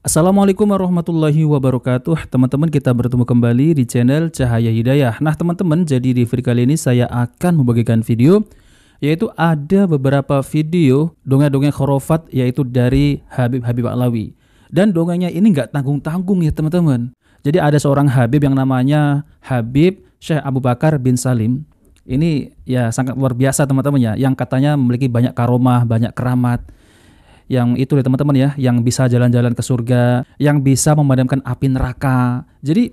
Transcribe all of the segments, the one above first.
Assalamualaikum warahmatullahi wabarakatuh. Teman-teman, kita bertemu kembali di channel Cahaya Hidayah. Nah teman-teman, jadi di video kali ini saya akan membagikan video, yaitu ada beberapa video dongeng-dongeng khurafat, yaitu dari Habib Ba'lawi. Dan dongengnya ini nggak tanggung-tanggung ya teman-teman. Jadi ada seorang Habib yang namanya Habib Syekh Abu Bakar bin Salim. Ini ya sangat luar biasa teman-teman ya, yang katanya memiliki banyak karomah, banyak keramat. Yang itu ya teman-teman ya, yang bisa jalan-jalan ke surga, yang bisa memadamkan api neraka. Jadi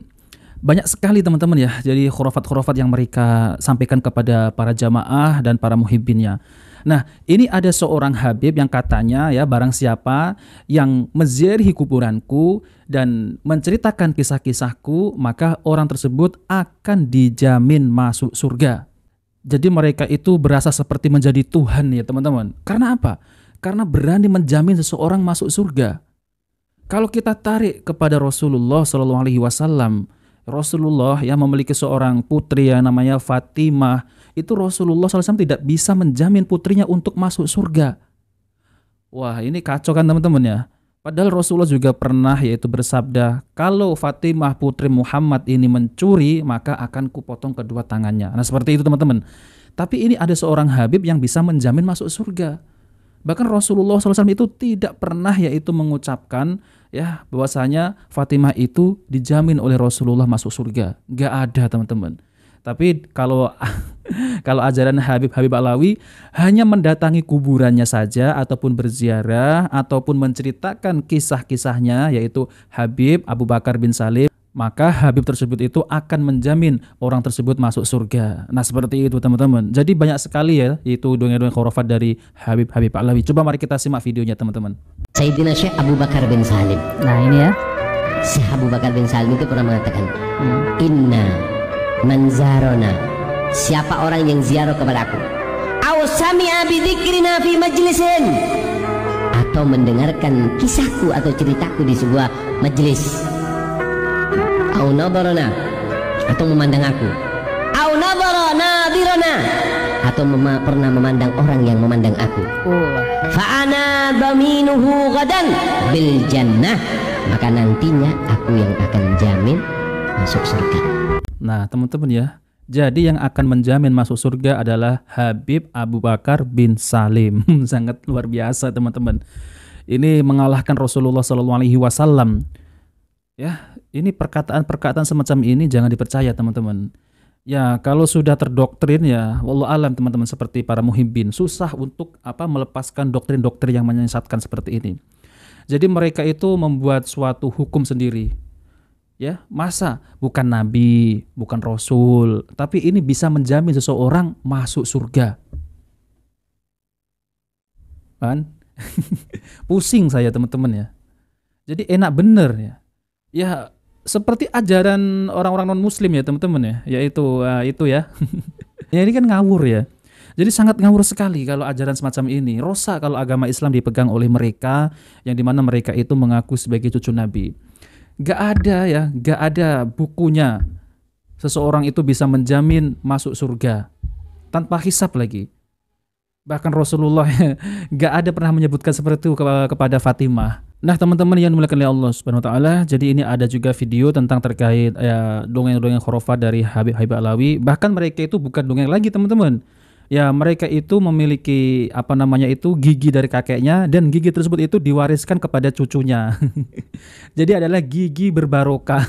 banyak sekali teman-teman ya, jadi khurafat-khurafat yang mereka sampaikan kepada para jamaah dan para muhibbinnya. Nah ini ada seorang Habib yang katanya ya, barang siapa yang menziarahi kuburanku dan menceritakan kisah-kisahku, maka orang tersebut akan dijamin masuk surga. Jadi mereka itu berasa seperti menjadi Tuhan ya teman-teman. Karena apa? Karena berani menjamin seseorang masuk surga. Kalau kita tarik kepada Rasulullah SAW, Rasulullah yang memiliki seorang putri yang namanya Fatimah, itu Rasulullah SAW tidak bisa menjamin putrinya untuk masuk surga. Wah, ini kacau kan teman-teman ya. Padahal Rasulullah juga pernah yaitu bersabda, kalau Fatimah putri Muhammad ini mencuri, maka akan kupotong kedua tangannya. Nah seperti itu teman-teman. Tapi ini ada seorang Habib yang bisa menjamin masuk surga. Bahkan Rasulullah SAW itu tidak pernah yaitu mengucapkan ya bahwasanya Fatimah itu dijamin oleh Rasulullah masuk surga. Gak ada teman-teman. Tapi kalau ajaran Habib Ba'lawi hanya mendatangi kuburannya saja ataupun berziarah ataupun menceritakan kisah-kisahnya yaitu Habib Abu Bakar bin Salim, maka Habib tersebut itu akan menjamin orang tersebut masuk surga. Nah seperti itu teman-teman. Jadi banyak sekali ya yaitu dongeng-dongeng khurafat dari Habib Ba'lawi. Coba mari kita simak videonya teman-teman. Sayyidina Syekh Abu Bakar bin Salim. Nah ini ya, Syekh Abu Bakar bin Salim itu pernah mengatakan, Inna manzarona, siapa orang yang ziarah kepada aku, aw sami'a bidzikrina fi majlisin, atau mendengarkan kisahku atau ceritaku di sebuah majlis, au nadarana, atau memandang aku, au nadara nadirana, atau pernah memandang orang yang memandang aku, fa'ana dhaminuhu gadan bil jannah, maka nantinya aku yang akan jamin masuk surga. Nah teman-teman ya, jadi yang akan menjamin masuk surga adalah Habib Abu Bakar bin Salim. Sangat luar biasa teman-teman. Ini mengalahkan Rasulullah SAW. Ya, ini perkataan-perkataan semacam ini jangan dipercaya teman-teman. Ya, kalau sudah terdoktrin ya, wallahu alam teman-teman, seperti para muhibbin, susah untuk melepaskan doktrin-doktrin yang menyesatkan seperti ini. Jadi mereka itu membuat suatu hukum sendiri. Ya, masa bukan nabi, bukan rasul, tapi ini bisa menjamin seseorang masuk surga. Kan? Pusing saya teman-teman ya. Jadi enak bener ya. Ya seperti ajaran orang-orang non-muslim ya teman-teman ya, yaitu itu ya. Ya ini kan ngawur ya. Jadi sangat ngawur sekali kalau ajaran semacam ini. Rosa kalau agama Islam dipegang oleh mereka yang dimana mereka itu mengaku sebagai cucu Nabi. Gak ada ya, gak ada bukunya seseorang itu bisa menjamin masuk surga tanpa hisab lagi. Bahkan Rasulullah gak ada pernah menyebutkan seperti itu kepada Fatimah. Nah teman-teman yang dimuliakan oleh Allah Subhanahu wa taala, jadi ini ada juga video tentang terkait ya, dongeng-dongeng khurafat dari Habib Ba'lawi. Bahkan mereka itu bukan dongeng lagi teman-teman. Ya mereka itu memiliki gigi dari kakeknya, dan gigi tersebut itu diwariskan kepada cucunya. Jadi adalah gigi berbarokah.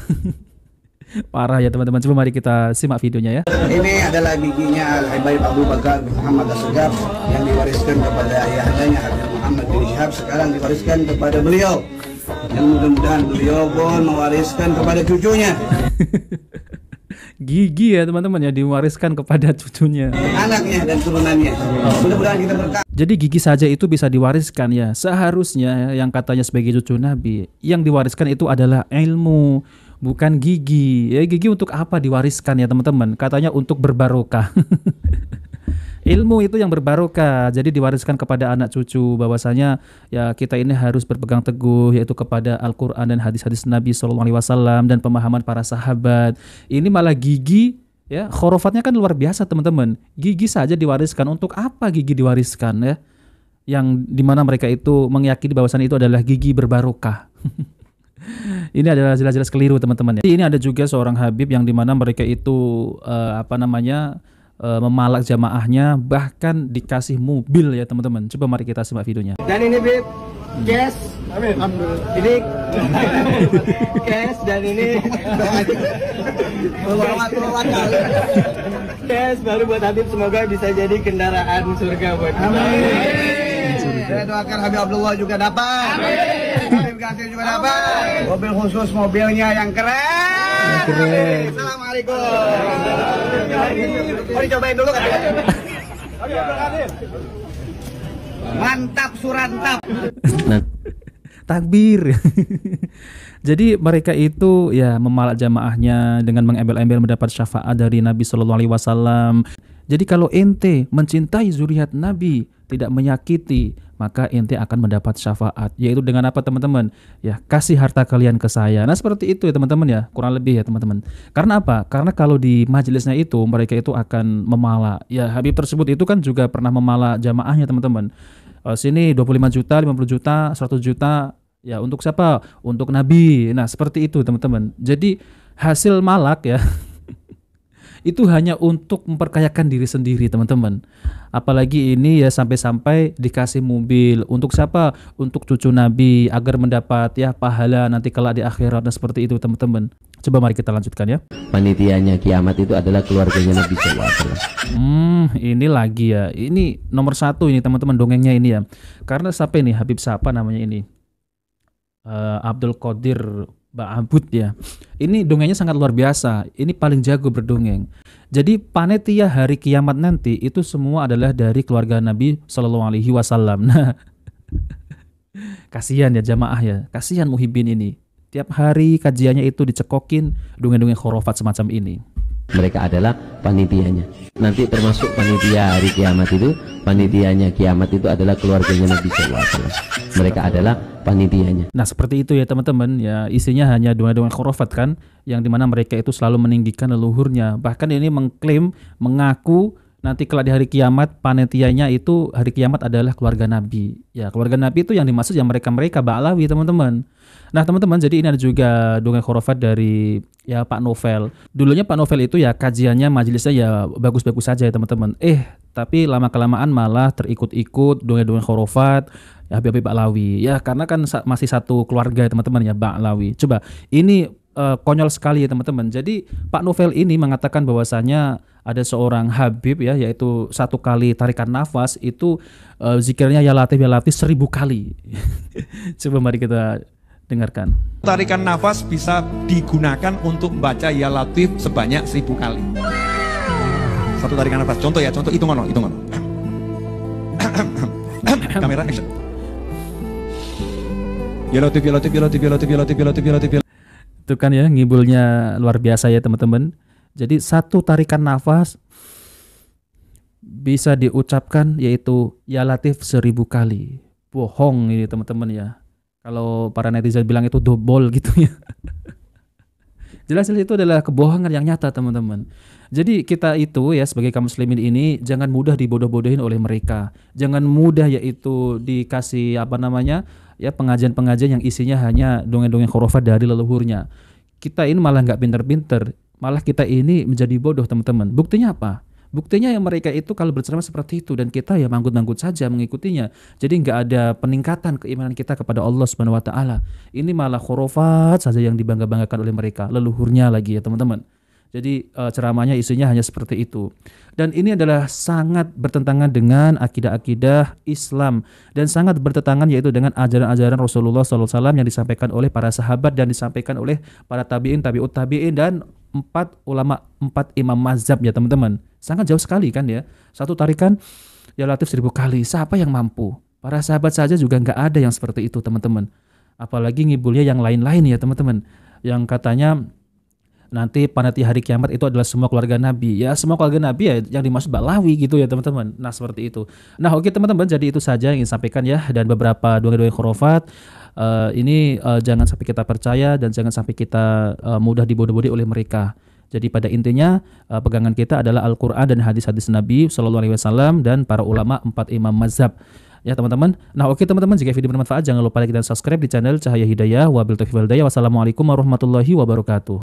Parah ya teman-teman. Coba mari kita simak videonya ya. Ini adalah giginya Al-Habib Abu Bakar bin Muhammad As-Segaf yang diwariskan kepada ayahandanya Habib Muhammad bin Syihab, sekarang diwariskan kepada beliau. Dan mudah-mudahan beliau pun mewariskan kepada cucunya. Gigi ya teman-teman ya, diwariskan kepada cucunya, anaknya dan turunannya. Mudah-mudahan kita berkah. Jadi gigi saja itu bisa diwariskan ya. Seharusnya yang katanya sebagai cucu Nabi, yang diwariskan itu adalah ilmu, bukan gigi. Ya gigi untuk apa diwariskan ya teman-teman? Katanya untuk berbarokah. Ilmu itu yang berbarokah, jadi diwariskan kepada anak cucu, bahwasanya ya kita ini harus berpegang teguh yaitu kepada Al-Quran dan hadis-hadis Nabi SAW dan pemahaman para sahabat. Ini malah gigi ya, khurafatnya kan luar biasa teman-teman. Gigi saja diwariskan, untuk apa gigi diwariskan ya? Yang dimana mereka itu meyakini bahwasanya itu adalah gigi berbarokah. Ini adalah jelas-jelas keliru teman-teman ya. Ini ada juga seorang Habib yang dimana mereka itu memalak jamaahnya, bahkan dikasih mobil ya teman-teman. Coba mari kita simak videonya. Dan ini Bib, cash. Amin. Ini cash dan ini cash baru buat Habib, semoga bisa jadi kendaraan surga buat kita. Amin. Saya doakan Habib Abdullah juga dapat. Habib Qasim juga dapat. Mobil khusus, mobilnya yang keren. Keren. Assalamualaikum. Mari cobain dulu kan. Mantap surantap. Takbir. Jadi mereka itu ya memalak jamaahnya dengan mengembel-embel mendapat syafaat dari Nabi Shallallahu Alaihi Wasallam. Jadi kalau ente mencintai zuriat Nabi, tidak menyakiti, maka ente akan mendapat syafaat. Yaitu dengan apa teman-teman? Ya kasih harta kalian ke saya. Nah seperti itu ya teman-teman ya, kurang lebih ya teman-teman. Karena apa? Karena kalau di majelisnya itu mereka itu akan memalak. Ya Habib tersebut itu kan juga pernah memalak jamaahnya teman-teman. Sini 25 juta, 50 juta, 100 juta. Ya untuk siapa? Untuk Nabi. Nah seperti itu teman-teman. Jadi hasil malak ya itu hanya untuk memperkayakan diri sendiri teman-teman. Apalagi ini ya sampai-sampai dikasih mobil. Untuk siapa? Untuk cucu Nabi agar mendapat ya pahala nanti kelak di akhirat. Dan seperti itu teman-teman. Coba mari kita lanjutkan ya. Panitianya kiamat itu adalah keluarganya Nabi SAW. Ini lagi ya. Ini nomor 1 ini teman-teman dongengnya ini ya. Karena siapa ini? Habib siapa namanya ini? Abdul Qadir Ba'abud ya. Ini dongengnya sangat luar biasa. Ini paling jago berdongeng. Jadi panitia hari kiamat nanti itu semua adalah dari keluarga Nabi Shallallahu Alaihi Wasallam. Nah, kasihan ya jamaah ya. Kasihan muhibbin ini. Tiap hari kajiannya itu dicekokin dongeng-dongeng khurafat semacam ini. Mereka adalah panitianya. Nanti termasuk panitia hari kiamat itu, panitianya kiamat itu adalah keluarganya Nabi SAW. Mereka adalah panitianya. Nah seperti itu ya teman-teman ya, isinya hanya dongeng-dongeng khurafat kan, yang dimana mereka itu selalu meninggikan leluhurnya. Bahkan ini mengklaim, mengaku nanti kelak di hari kiamat panitianya itu hari kiamat adalah keluarga Nabi. Ya keluarga Nabi itu yang dimaksud yang mereka Ba'alawi teman-teman. Nah teman-teman, jadi ini ada juga dongeng khurafat dari ya Pak Novel. Dulunya Pak Novel itu ya kajiannya majelisnya ya bagus-bagus saja ya teman-teman. Tapi lama-kelamaan malah terikut-ikut dongeng-dongeng khurafat ya Habib Ba'alawi. Ya karena kan masih satu keluarga ya teman-teman ya Ba'alawi. Coba ini konyol sekali ya teman-teman. Jadi Pak Novel ini mengatakan bahwasanya ada seorang Habib ya, yaitu 1 kali tarikan nafas itu zikirnya ya Latif 1000 kali. Coba mari kita dengarkan. Tarikan nafas bisa digunakan untuk membaca ya Latif sebanyak 1000 kali. 1 tarikan nafas. Contoh ya, contoh hitung ngono. Kamera action. Ya Latif, ya Latif, ya Latif, ya Latif, ya Latif, ya Latif, ya Latif. Itu kan ya ngibulnya luar biasa ya teman-teman. Jadi 1 tarikan nafas bisa diucapkan yaitu ya Latif 1000 kali. Bohong ini teman-teman ya. Kalau para netizen bilang itu dobol gitu ya. Jelas itu adalah kebohongan yang nyata teman-teman. Jadi kita itu ya sebagai kaum muslimin ini jangan mudah dibodoh-bodohin oleh mereka. Jangan mudah yaitu dikasih ya pengajian-pengajian yang isinya hanya dongeng-dongeng khurafat dari leluhurnya. Kita ini malah nggak pinter-pinter. Malah kita ini menjadi bodoh teman-teman. Buktinya apa? Buktinya yang mereka itu kalau berceramah seperti itu dan kita ya manggut-manggut saja mengikutinya. Jadi nggak ada peningkatan keimanan kita kepada Allah Subhanahu Wa Taala. Ini malah khurafat saja yang dibangga-banggakan oleh mereka, leluhurnya lagi ya teman-teman. Jadi ceramahnya isinya hanya seperti itu. Dan ini adalah sangat bertentangan dengan akidah-akidah Islam dan sangat bertentangan yaitu dengan ajaran-ajaran Rasulullah SAW yang disampaikan oleh para sahabat dan disampaikan oleh para tabi'in, tabi'ut tabi'in dan 4 ulama, 4 imam mazhab ya teman-teman. Sangat jauh sekali kan ya. 1 tarikan ya Latif 1000 kali. Siapa yang mampu? Para sahabat saja juga nggak ada yang seperti itu teman-teman. Apalagi ngibulnya yang lain-lain ya teman-teman. Yang katanya nanti panitia hari kiamat itu adalah semua keluarga Nabi. Ya semua keluarga Nabi ya yang dimaksud Ba'alawi gitu ya teman-teman. Nah seperti itu. Nah oke teman-teman, jadi itu saja yang ingin sampaikan ya. Dan beberapa dongeng-dongeng khurafat ini jangan sampai kita percaya dan jangan sampai kita mudah dibodoh-bodohi oleh mereka. Jadi pada intinya pegangan kita adalah Al-Quran dan hadis-hadis Nabi SAW dan para ulama 4 imam mazhab. ya teman-teman. Nah oke teman-teman, jika video bermanfaat jangan lupa like dan subscribe di channel Cahaya Hidayah. Wabillahi taufiq wal hidayah. Wassalamualaikum warahmatullahi wabarakatuh.